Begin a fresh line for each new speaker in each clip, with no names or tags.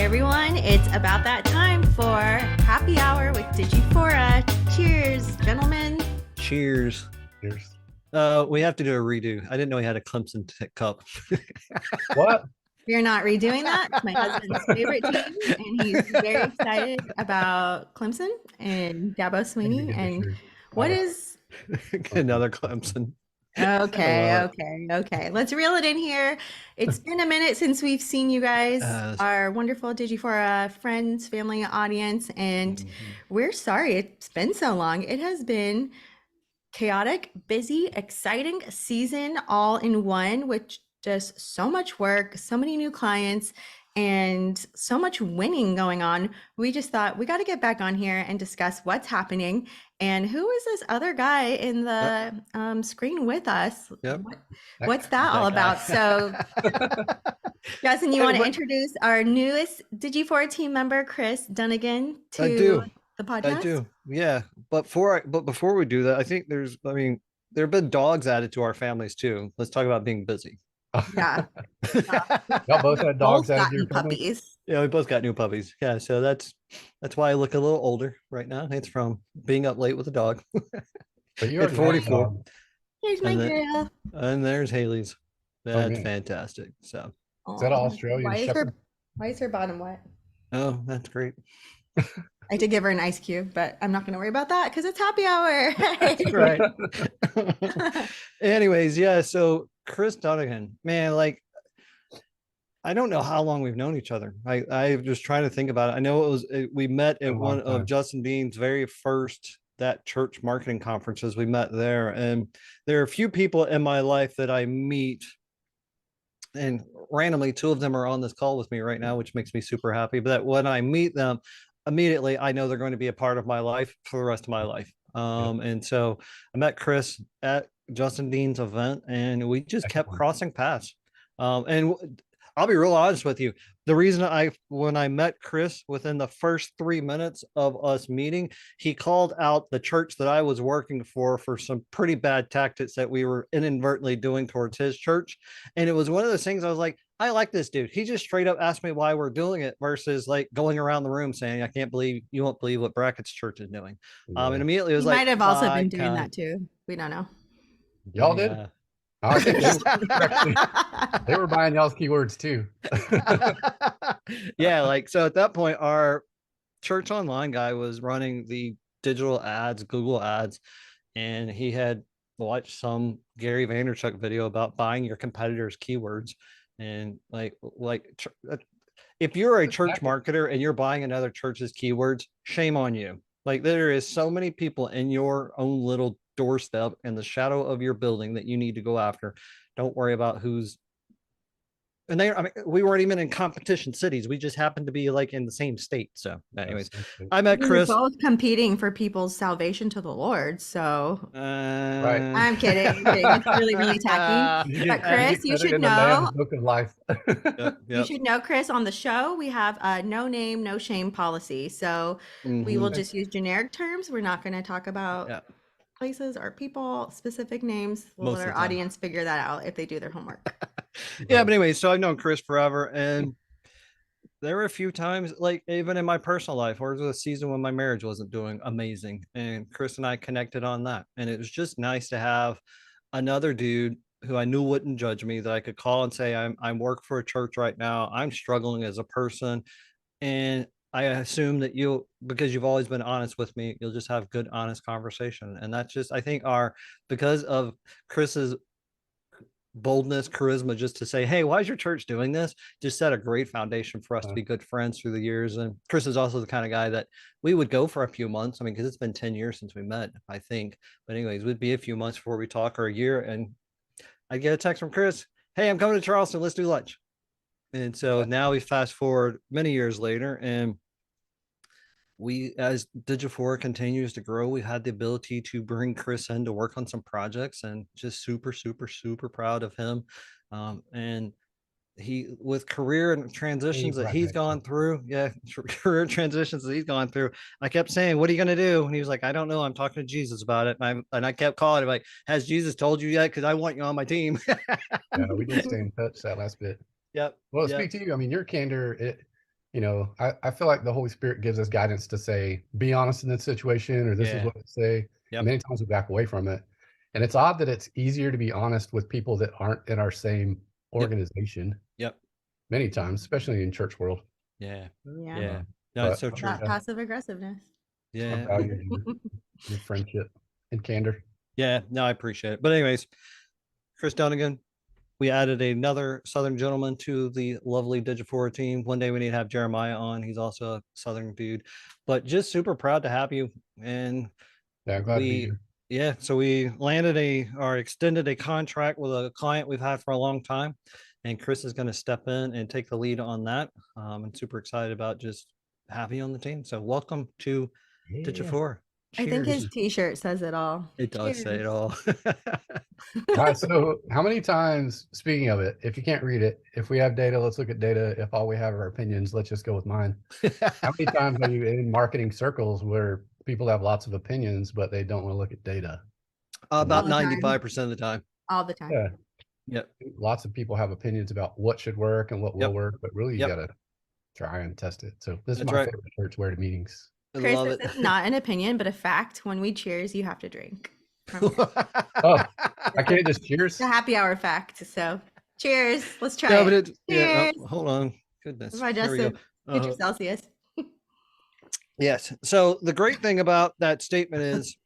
everyone. It's about that time for happy hour with digifora. Cheers, gentlemen.
Cheers.
Cheers.
We have to do a redo. I didn't know he had a Clemson cup.
What?
We're not redoing that. It's my husband's favorite team, and he's very excited about Clemson and Dabo Sweeney. And what is
another Clemson?
Okay. Let's reel it in here. It's been a minute since we've seen you guys, our wonderful digifora friends, family, audience, and we're sorry it's been so long. It has been chaotic, busy, exciting season all in one, with just so much work, so many new clients, and so much winning going on. We just thought we got to get back on here and discuss what's happening. And who is this other guy in the screen with us?
Yep.
What's that all about? So, Justin, you want to introduce our newest digifora team member, Chris Dunnigan, to the podcast?
I do. Yeah. But before we do that, I think there have been dogs added to our families too. Let's talk about being busy.
Yeah.
Y'all both had dogs added to your
puppies.
Yeah, we both got new puppies. Yeah, so that's why I look a little older right now. It's from being up late with a dog.
But you're
at 44.
Here's my girl.
And there's Haley's. That's fantastic. So
is that an Australian Shepherd?
Why is her bottom wet?
Oh, that's great.
I did give her an ice cube, but I'm not going to worry about that because it's happy hour.
That's right. Anyways, yeah. So Chris Dunnigan, man, like, I don't know how long we've known each other. I was trying to think about it. I know we met at one of Justin Bean's very first that church marketing conferences. We met there, and there are a few people in my life that I meet, and randomly two of them are on this call with me right now, which makes me super happy. But that when I meet them, immediately I know they're going to be a part of my life for the rest of my life. And so I met Chris at Justin Dean's event, and we just kept crossing paths. And I'll be real honest with you. The reason when I met Chris, within the first 3 minutes of us meeting, he called out the church that I was working for some pretty bad tactics that we were inadvertently doing towards his church. And it was one of those things I was like, I like this dude. He just straight up asked me why we're doing it versus like going around the room saying, you won't believe what Brackett's church is doing. And immediately it was
might have also been doing that too. We don't know.
Y'all did? I think they were buying y'all's keywords too.
Yeah, like, so at that point, our church online guy was running the digital ads, Google ads, and he had watched some Gary Vaynerchuk video about buying your competitors' keywords. And like if you're a church marketer and you're buying another church's keywords, shame on you. Like, there is so many people in your own little doorstep in the shadow of your building that you need to go after. Don't worry about who's. And we weren't even in competition cities. We just happened to be like in the same state. So anyways, I met Chris.
We're both competing for people's salvation to the Lord. So
right.
I'm kidding. It's really tacky. But Chris, you should know.
Book of life.
You should know, Chris, on the show, we have a no name, no shame policy. So we will just use generic terms. We're not going to talk about places or people, specific names. We'll let our audience figure that out if they do their homework.
Yeah, but anyway, so I've known Chris forever, and there were a few times, like even in my personal life, or there was a season when my marriage wasn't doing amazing, and Chris and I connected on that, and it was just nice to have another dude who I knew wouldn't judge me, that I could call and say, I'm work for a church right now, I'm struggling as a person, and I assume that because you've always been honest with me, you'll just have good, honest conversation. And that's just, I think, because of Chris's boldness, charisma, just to say, hey, why is your church doing this, just set a great foundation for us to be good friends through the years. And Chris is also the kind of guy that we would go for a few months. I mean, because it's been 10 years since we met, I think. But anyways, it would be a few months before we talk, or a year, and I get a text from Chris, hey, I'm coming to Charleston, let's do lunch. And so now we fast forward many years later, and as digifora continues to grow, we had the ability to bring Chris in to work on some projects, and just super, super, super proud of him. And he, with career and transitions that he's gone through, career transitions that he's gone through, I kept saying, what are you going to do? And he was like, I don't know, I'm talking to Jesus about it. And I kept calling him like, has Jesus told you yet? Because I want you on my team.
Yeah, we did stay in touch that last bit.
Yep.
Well, speak to you. I mean, your candor, you know, I feel like the Holy Spirit gives us guidance to say, be honest in this situation, or this is
Yeah.
what to say.
Yep.
Many times we back away from it. And it's odd that it's easier to be honest with people that aren't in our same organization.
Yep.
Many times, especially in church world.
Yeah.
Yeah.
Yeah. No, it's so true.
That passive aggressiveness.
I
Yeah.
value your friendship and candor.
Yeah. No, I appreciate it. But anyways, Chris Dunnigan, we added another Southern gentleman to the lovely digifora team. One day we need to have Jeremiah on. He's also a Southern dude, but just super proud to have you. And
Yeah, glad to be here.
Yeah, so we landed or extended a contract with a client we've had for a long time, and Chris is going to step in and take the lead on that. I'm super excited about just having you on the team. So welcome to digifora.
I think his T-shirt says it all.
It does say it all.
All right, so how many times, speaking of it, if you can't read it, if we have data, let's look at data. If all we have are opinions, let's just go with mine. How many times are you in marketing circles where people have lots of opinions, but they don't want to look at data?
About 95% of the time.
All the time.
Yeah.
Yep.
Lots of people have opinions about what should work and what will work, but really you got to try and test it. So this is my favorite church where to meetings.
Chris, this is not an opinion, but a fact. When we cheers, you have to drink.
Oh, I can't just cheers.
It's a happy hour fact. So cheers. Let's try
But
it.
Yeah, hold on. Goodness.
Bye, Justin. Get your Celsius.
Yes. So the great thing about that statement is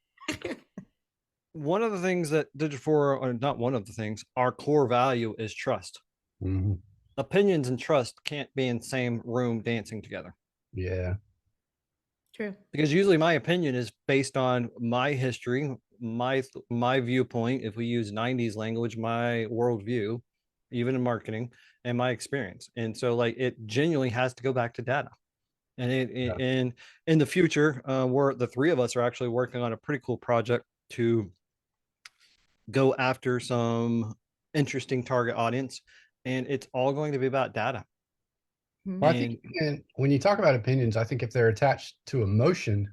one of the things that digifora, or not one of the things, our core value is trust.
Mm-hmm.
Opinions and trust can't be in the same room dancing together.
Yeah.
True.
Because usually my opinion is based on my history, my viewpoint. If we use 90s language, my worldview, even in marketing, and my experience. And so like it genuinely has to go back to data. And and in the future, we're the three of us are actually working on a pretty cool project to go after some interesting target audience, and it's all going to be about data.
Well, I think when you talk about opinions, I think if they're attached to emotion,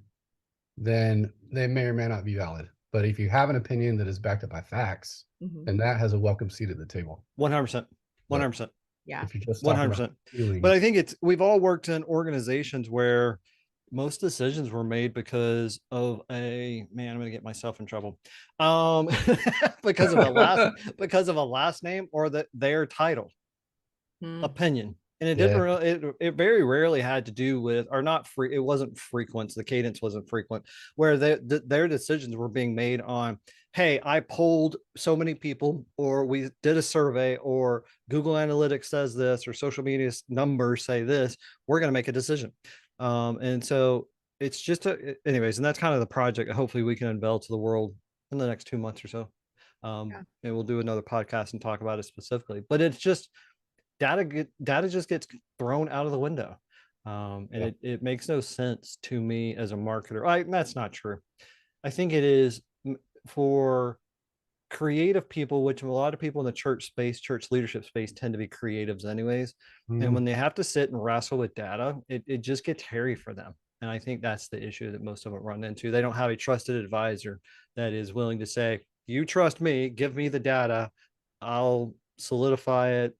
then they may or may not be valid. But if you have an opinion that is backed up by facts, then that has a welcome seat at the table.
100%. 100%.
Yeah.
If you just
100%. But I think we've all worked in organizations where most decisions were made because of I'm going to get myself in trouble. Because of a last name or their title, opinion. And it didn't really, it very rarely had to do with, or not free. It wasn't frequent. The cadence wasn't frequent where their decisions were being made on, hey, I polled so many people, or we did a survey, or Google Analytics says this, or social media numbers say this, we're going to make a decision. And so it's just anyways, and that's kind of the project. Hopefully we can unveil to the world in the next 2 months or so. And we'll do another podcast and talk about it specifically, but it's just, data just gets thrown out of the window. And it makes no sense to me as a marketer. That's not true. I think it is for creative people, which a lot of people in the church leadership space tend to be creatives anyways. And when they have to sit and wrestle with data, it just gets hairy for them. And I think that's the issue that most of them run into. They don't have a trusted advisor that is willing to say, you trust me, give me the data, I'll solidify it,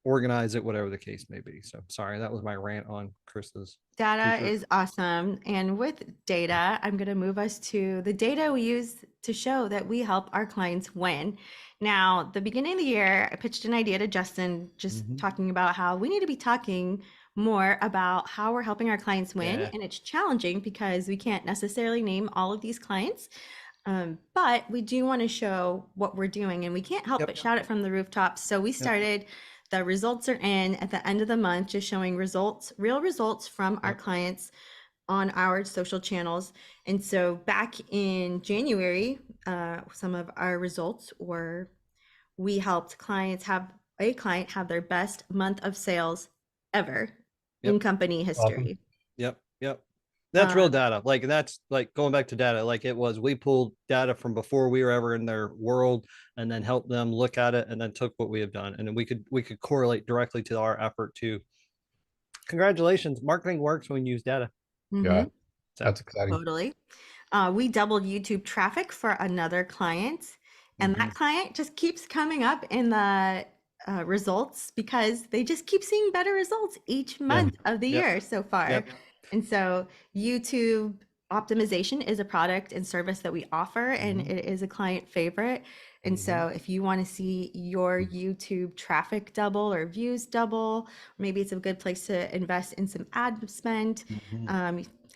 organize it, whatever the case may be. So sorry, that was my rant on Chris's
data is awesome. And with data, I'm going to move us to the data we use to show that we help our clients win. Now, the beginning of the year, I pitched an idea to Justin, just talking about how we need to be talking more about how we're helping our clients win. And it's challenging because we can't necessarily name all of these clients. But we do want to show what we're doing, and we can't help but shout it from the rooftops. So we started the results are in at the end of the month, just showing results, real results from our clients on our social channels. And so back in January, some of our results were, we helped a client have their best month of sales ever in company history.
Awesome. Yep. That's real data. Like, that's like going back to data. Like we pulled data from before we were ever in their world, and then helped them look at it, and then took what we have done. And then we could correlate directly to our effort to, congratulations, marketing works when you use data.
Yeah, that's exciting.
Totally. We doubled YouTube traffic for another client, and that client just keeps coming up in the results because they just keep seeing better results each month of the year so far. And so YouTube optimization is a product and service that we offer, and it is a client favorite. And so if you want to see your YouTube traffic double or views double, maybe it's a good place to invest in some ad spend.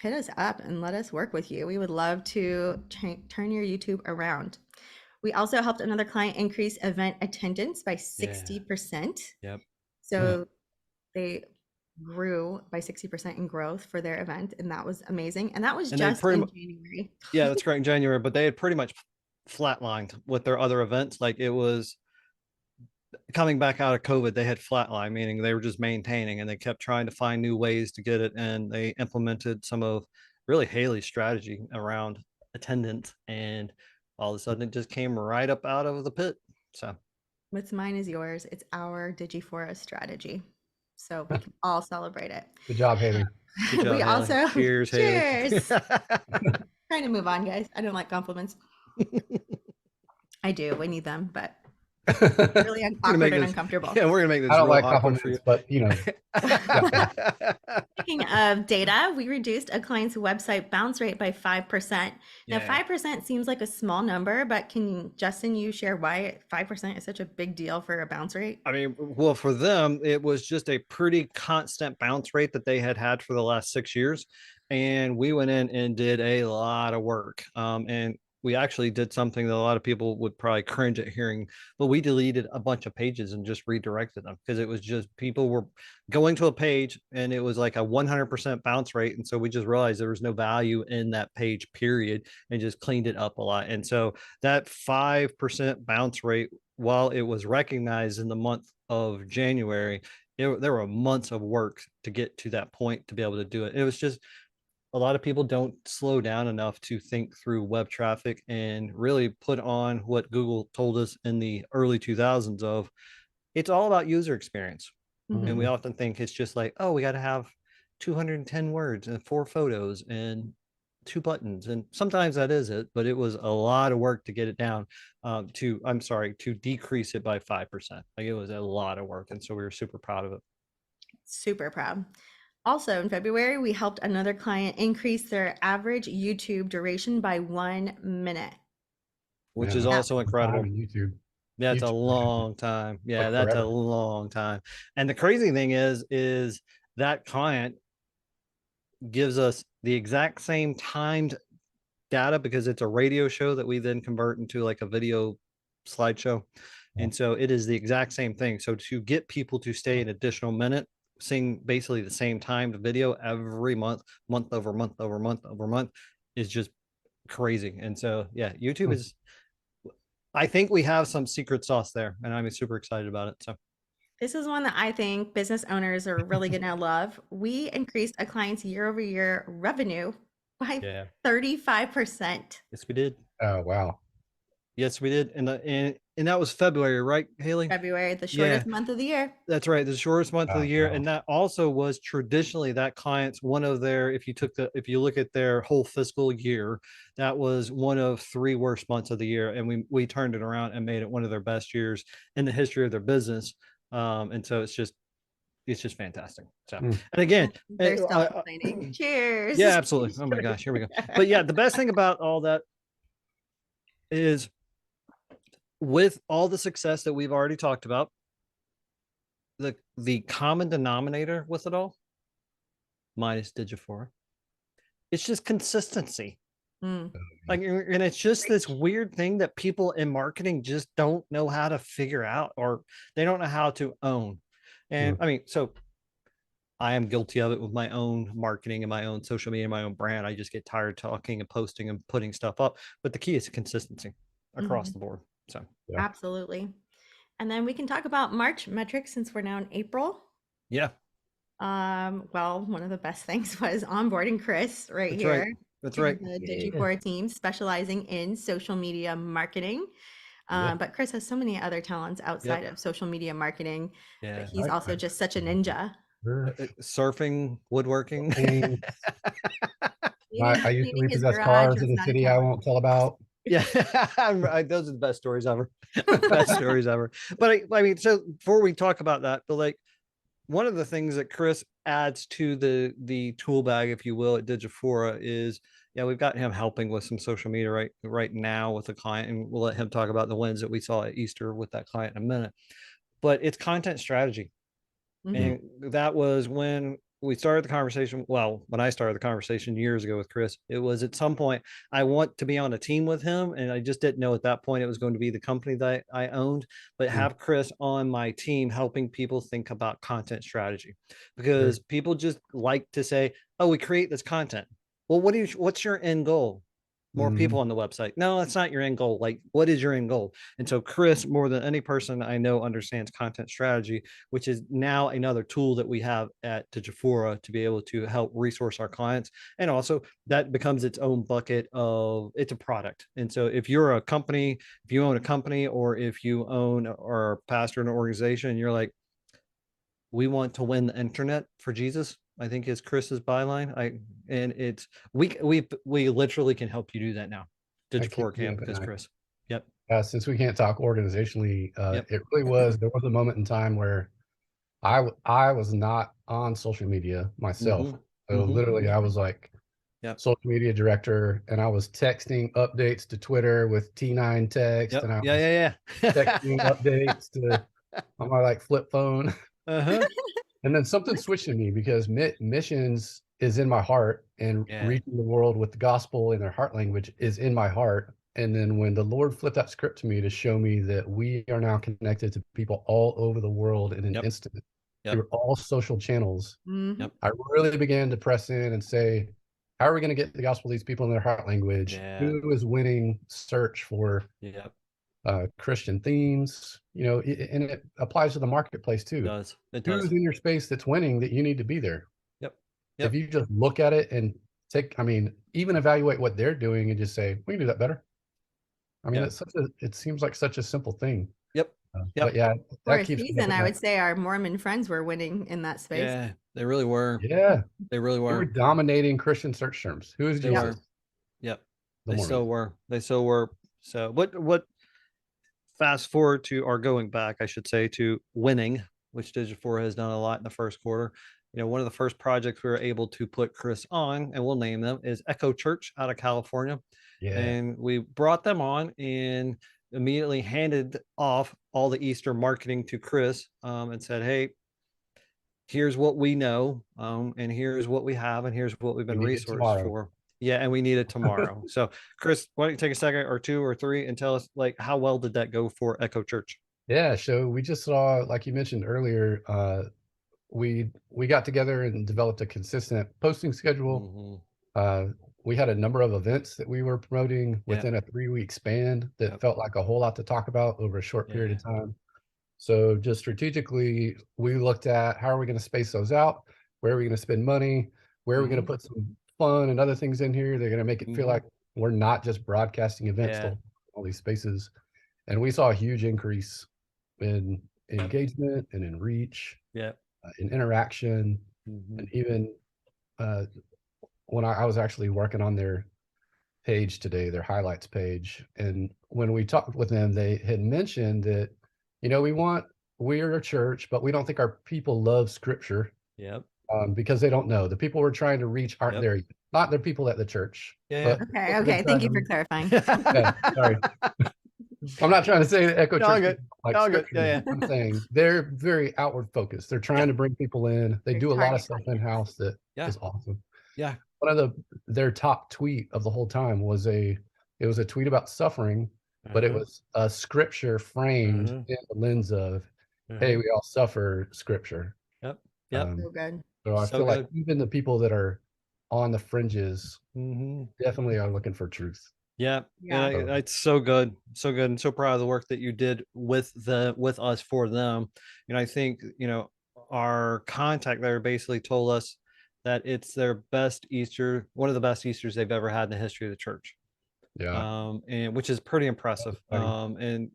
Hit us up and let us work with you. We would love to turn your YouTube around. We also helped another client increase event attendance by 60%. So they grew by 60% in growth for their event, and that was amazing. And that was just in January.
Yeah, that's great in January, but they had pretty much flatlined with their other events. Like it was coming back out of COVID, they had flatline, meaning they were just maintaining, and they kept trying to find new ways to get it. And they implemented some of really Haley's strategy around attendance, and all of a sudden it just came right up out of the pit. So
what's mine is yours. It's our digifora strategy. So we can all celebrate it.
Good job, Haley.
Good job,
we
Haley.
also
cheers, Haley.
Cheers. Trying to move on, guys. I don't like compliments. I do. We need them, but really awkward and uncomfortable.
Yeah, we're gonna make this.
I don't like
compliments,
but you know.
Speaking of data, we reduced a client's website bounce rate by 5%. Now, 5% seems like a small number, but can Justin, you share why 5% is such a big deal for a bounce rate?
I mean, well, for them, it was just a pretty constant bounce rate that they had for the last 6 years. And we went in and did a lot of work. And we actually did something that a lot of people would probably cringe at hearing, but we deleted a bunch of pages and just redirected them because it was just people were going to a page and it was like a 100% bounce rate. And so we just realized there was no value in that page, period, and just cleaned it up a lot. And so that 5% bounce rate, while it was recognized in the month of January, there were months of work to get to that point to be able to do it. It was just, a lot of people don't slow down enough to think through web traffic and really put on what Google told us in the early 2000s of it's all about user experience. And we often think it's just like, oh, we got to have 210 words and 4 photos and 2 buttons. And sometimes that is it, but it was a lot of work to get it down to decrease it by 5%. Like it was a lot of work. And so we were super proud of it.
Super proud. Also in February, we helped another client increase their average YouTube duration by 1 minute.
Which is also incredible.
YouTube.
That's a long time. Yeah, that's a long time. And the crazy thing is that client gives us the exact same timed data because it's a radio show that we then convert into like a video slideshow. And so it is the exact same thing. So to get people to stay an additional minute, seeing basically the same timed video every month over month is just crazy. And so, yeah, YouTube is, I think we have some secret sauce there, and I'm super excited about it. So
this is one that I think business owners are really going to love. We increased a client's year-over-year revenue by 35%.
Yes, we did.
Oh, wow.
Yes, we did. And that was February, right, Haley?
February, the shortest month of the year.
That's right. The shortest month of the year. Wow. And that also was traditionally that client's one of their, if you look at their whole fiscal year, that was one of 3 worst months of the year. And we turned it around and made it one of their best years in the history of their business. And so it's just fantastic. So, and again,
they're still complaining. Cheers.
Yeah, absolutely. Oh my gosh, here we go. But yeah, the best thing about all that is, with all the success that we've already talked about, the common denominator with it all, minus digifora, it's just consistency. Like, and it's just this weird thing that people in marketing just don't know how to figure out, or they don't know how to own. And I mean, so I am guilty of it with my own marketing and my own social media, my own brand. I just get tired talking and posting and putting stuff up. But the key is consistency across the board. So
absolutely. And then we can talk about March metrics since we're now in April.
Yeah.
Well, one of the best things was onboarding Chris here.
That's right.
The digifora team specializing in social media marketing. But Chris has so many other talents outside of social media marketing.
Yeah.
But he's also just such a ninja.
Surfing, woodworking.
I used to repossess cars in the city I won't tell about.
Yeah, those are the best stories ever. Best stories ever. But I mean, so before we talk about that, but like one of the things that Chris adds to the tool bag, if you will, at Digifora is, yeah, we've got him helping with some social media right now with a client, and we'll let him talk about the wins that we saw at Easter with that client in a minute. But it's content strategy. And that was when we started the conversation. Well, when I started the conversation years ago with Chris, it was at some point I want to be on a team with him. And I just didn't know at that point it was going to be the company that I owned, but have Chris on my team helping people think about content strategy, because people just like to say, oh, we create this content. Well, what's your end goal? More people on the website. No, that's not your end goal. Like, what is your end goal? And so Chris, more than any person I know, understands content strategy, which is now another tool that we have at Digifora to be able to help resource our clients. And also that becomes its own bucket of, it's a product. And so if you're a company, if you own a company, or if you own or pastor an organization, you're like, we want to win the internet for Jesus, I think is Chris's byline. And it's we literally can help you do that now. Digifora can, because Chris. Yep.
Since we can't talk organizationally,
Yep.
it really was. There was a moment in time where I was not on social media myself. So literally, I was like social media director, and I was texting updates to Twitter with T9 text, and I was texting updates to on my like flip phone. And then something switched in me, because missions is in my heart, and reaching the world with the gospel in their heart language is in my heart. And then when the Lord flipped that script to me to show me that we are now connected to people all over the world in an instant through all social channels, I really began to press in and say, how are we going to get the gospel to these people in their heart language? Who is winning search for Christian themes, and it applies to the marketplace too.
It does.
Who's in your space that's winning that you need to be there?
Yep.
If you just look at it and even evaluate what they're doing and just say, we can do that better. I mean, it seems like such a simple thing. But yeah,
for a season, I would say our Mormon friends were winning in that space.
Yeah, they really were.
Yeah,
they really were.
They were dominating Christian search terms. Who is Jesus?
Yep. They so were. They so were. So what fast forward to, or going back, I should say, to winning, which Digifora has done a lot in the first quarter. One of the first projects we were able to put Chris on, and we'll name them, is Echo Church out of California. And we brought them on and immediately handed off all the Easter marketing to Chris, and said, hey, here's what we know, and here's what we have, and here's what we've been resourced for. Yeah, and we need it tomorrow. So Chris, why don't you take a second or two or three and tell us, like, how well did that go for Echo Church?
Yeah, so we just saw, like you mentioned earlier, we got together and developed a consistent posting schedule. We had a number of events that we were promoting within a 3-week span that felt like a whole lot to talk about over a short period of time. So just strategically, we looked at how are we going to space those out? Where are we going to spend money? Where are we going to put some fun and other things in here? They're going to make it feel like we're not just broadcasting events to all these spaces. And we saw a huge increase in engagement and in reach, in interaction, and even when I was actually working on their page today, their highlights page, and when we talked with them, they had mentioned that, we're a church, but we don't think our people love scripture. Because they don't know. The people we're trying to reach aren't there yet. Not the people at the church.
Okay. Thank you for clarifying.
Sorry. I'm not trying to say that Echo Church like
scripture.
I'm saying they're very outward focused. They're trying to bring people in. They do a lot of stuff in-house that is awesome. One of their top tweet of the whole time was it was a tweet about suffering, but it was a scripture framed in the lens of, hey, we all suffer scripture.
So
good.
So I feel like even the people that are on the fringes definitely are looking for truth.
It's so good, and so proud of the work that you did with us for them. I think our contact there basically told us that it's their best Easter, one of the best Easters they've ever had in the history of the church. And which is pretty impressive. And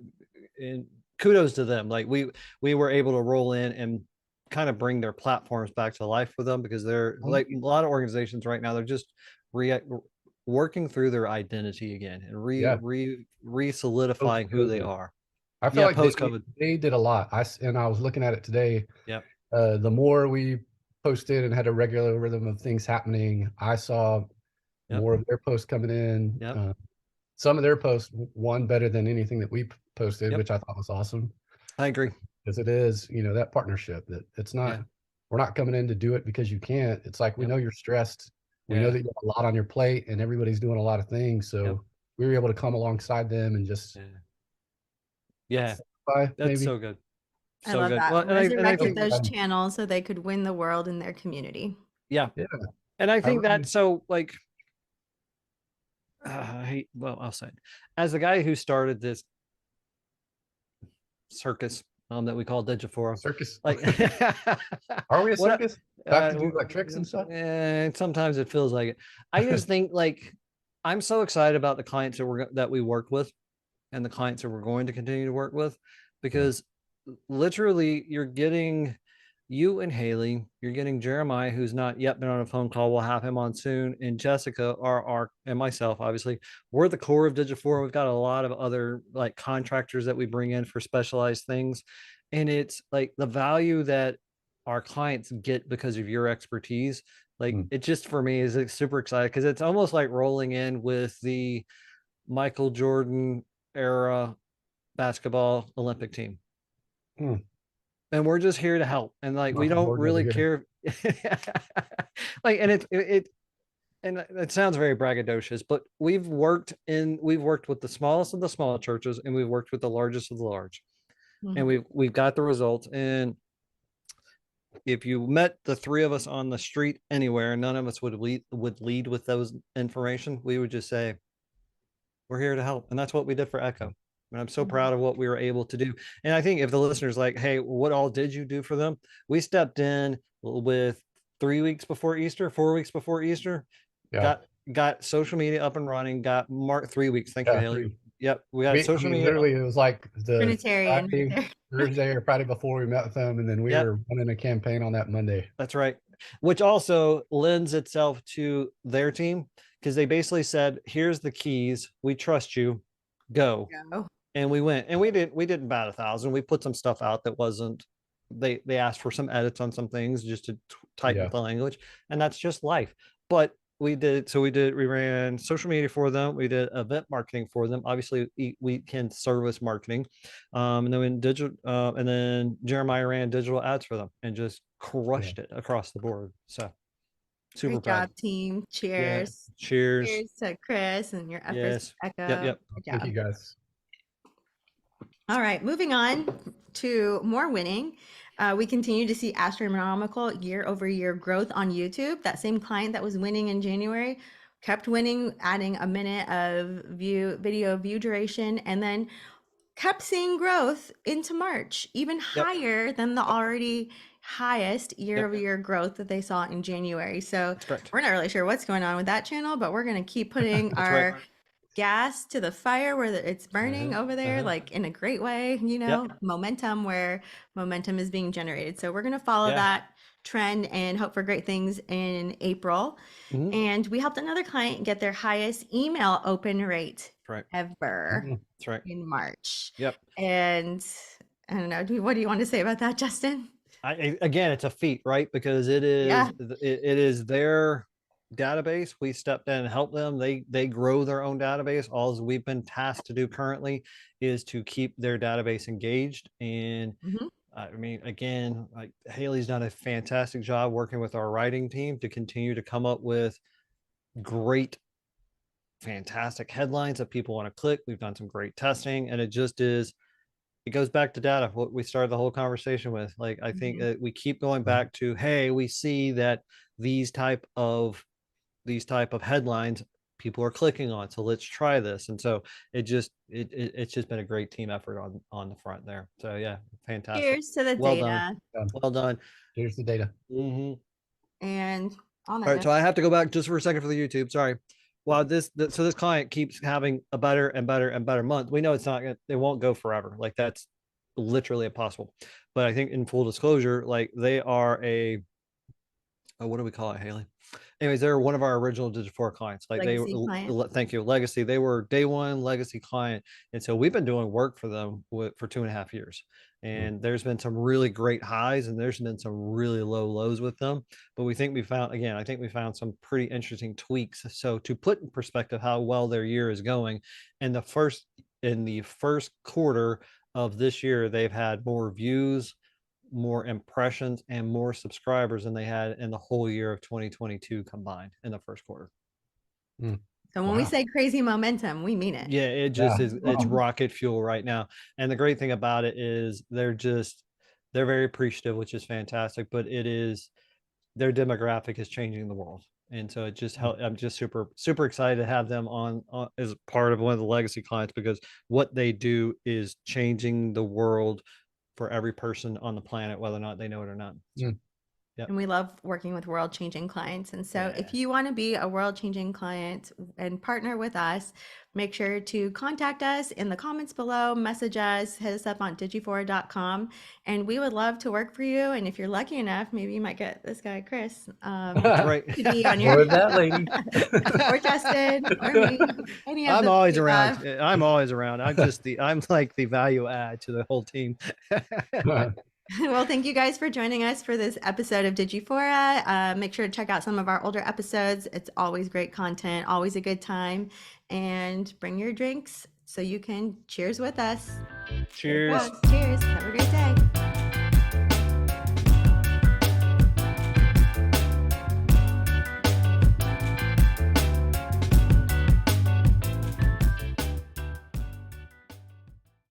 kudos to them. Like we were able to roll in and kind of bring their platforms back to life for them, because they're like a lot of organizations right now, they're just working through their identity again and re-solidifying who they are.
I feel like
post-COVID.
they did a lot. I was looking at it today.
Yep.
The more we posted and had a regular rhythm of things happening, I saw more of their posts coming in.
Yep.
Some of their posts won better than anything that we posted, which I thought was awesome.
I agree.
Because it is, that partnership that it's not, we're not coming in to do it because you can't. It's like, we know you're stressed. We know that you have a lot on your plate and everybody's doing a lot of things. So we were able to come alongside them and just,
that's
maybe.
so good.
I love that. Well, resurrected those channels so they could win the world in their community.
Yeah. And I think that's so like, I'll say it. As the guy who started this circus that we call digifora.
Circus.
Like,
are we a circus? Have to do like tricks and stuff?
And sometimes it feels like it. I just think like I'm so excited about the clients that we work with and the clients that we're going to continue to work with, because literally you're getting you and Haley, you're getting Jeremiah, who's not yet been on a phone call. We'll have him on soon. And Jessica, and myself, obviously, we're the core of Digifora. We've got a lot of other like contractors that we bring in for specialized things. And it's like the value that our clients get because of your expertise. Like it just, for me, is super excited because it's almost like rolling in with the Michael Jordan era basketball Olympic team. And we're just here to help. And like, we don't really care. Like, and it sounds very braggadocious, but we've worked with the smallest of the small churches and we've worked with the largest of the large. And we've got the results. And if you met the three of us on the street anywhere, none of us would lead with those information. We would just say, we're here to help. And that's what we did for Echo. And I'm so proud of what we were able to do. And I think if the listeners like, hey, what all did you do for them? We stepped in with 4 weeks before Easter, got social media up and running, got 3 weeks. Thank you, Haley. Yep. We got social media.
Literally, it was like the
Trinitarian
Thursday or Friday before we met with them. And then we were running a campaign on that Monday.
That's right. Which also lends itself to their team, because they basically said, here's the keys. We trust you. Go. And we went, and we didn't bat 1,000. We put some stuff out that wasn't, they asked for some edits on some things just to tighten up the language, and that's just life. But we ran social media for them. We did event marketing for them. Obviously weekend service marketing. And then and then Jeremiah ran digital ads for them and just crushed it across the board. So super
Great
proud.
job, team. Cheers.
Cheers
to Chris and your efforts. Echo.
Yep.
Thank you, guys.
All right, moving on to more winning. We continue to see astronomical year-over-year growth on YouTube. That same client that was winning in January kept winning, adding a minute of video view duration, and then kept seeing growth into March, even higher than the already highest year-over-year growth that they saw in January. So we're not really sure what's going on with that channel, but we're going to keep putting our gas to the fire where it's burning over there, like in a great way, momentum where momentum is being generated. So we're going to follow that trend and hope for great things in April. And we helped another client get their highest email open rate ever in March. And I don't know, what do you want to say about that, Justin?
Again, it's a feat, right? Because it is their database. We stepped in and helped them. They grow their own database. All we've been tasked to do currently is to keep their database engaged. And I mean, again, like Haley's done a fantastic job working with our writing team to continue to come up with great, fantastic headlines that people want to click. We've done some great testing, and it goes back to data, what we started the whole conversation with. Like, I think that we keep going back to, hey, we see that these type of headlines people are clicking on, so let's try this. And so it's just been a great team effort on the front there. So yeah, fantastic.
Here's to the data.
Well done.
Here's the data.
And
all right, so I have to go back just for a second for the YouTube. Sorry. Well, this client keeps having a better and better and better month. We know it won't go forever. Like, that's literally impossible. But I think in full disclosure, like, they are what do we call it, Haley? anyways, they're one of our original digifora clients. Like
Legacy client.
thank you, Legacy. They were day one Legacy client, and so we've been doing work for them for 2.5 years. And there's been some really great highs, and there's been some really low lows with them. But I think we found some pretty interesting tweaks. So to put in perspective how well their year is going, in the first quarter of this year, they've had more views, more impressions, and more subscribers than they had in the whole year of 2022 combined in the first quarter.
So when we say crazy momentum, we mean it.
Yeah, it just is. It's rocket fuel right now. And the great thing about it is they're very appreciative, which is fantastic, but their demographic is changing the world. And so I'm just super, super excited to have them on as part of one of the legacy clients, because what they do is changing the world for every person on the planet, whether or not they know it or not. So,
Yep. And we love working with world-changing clients. And so if you want to be a world-changing client and partner with us, make sure to contact us in the comments below, message us, hit us up on digifora.com, and we would love to work for you. And if you're lucky enough, maybe you might get this guy, Chris,
right.
to be on your
or that lady.
or Justin or me.
I'm always around. I'm always around. I'm like the value add to the whole team.
Well, thank you guys for joining us for this episode of Digifora. Make sure to check out some of our older episodes. It's always great content, always a good time. And bring your drinks so you can cheers with us.
Cheers.
Cheers. Have a great day.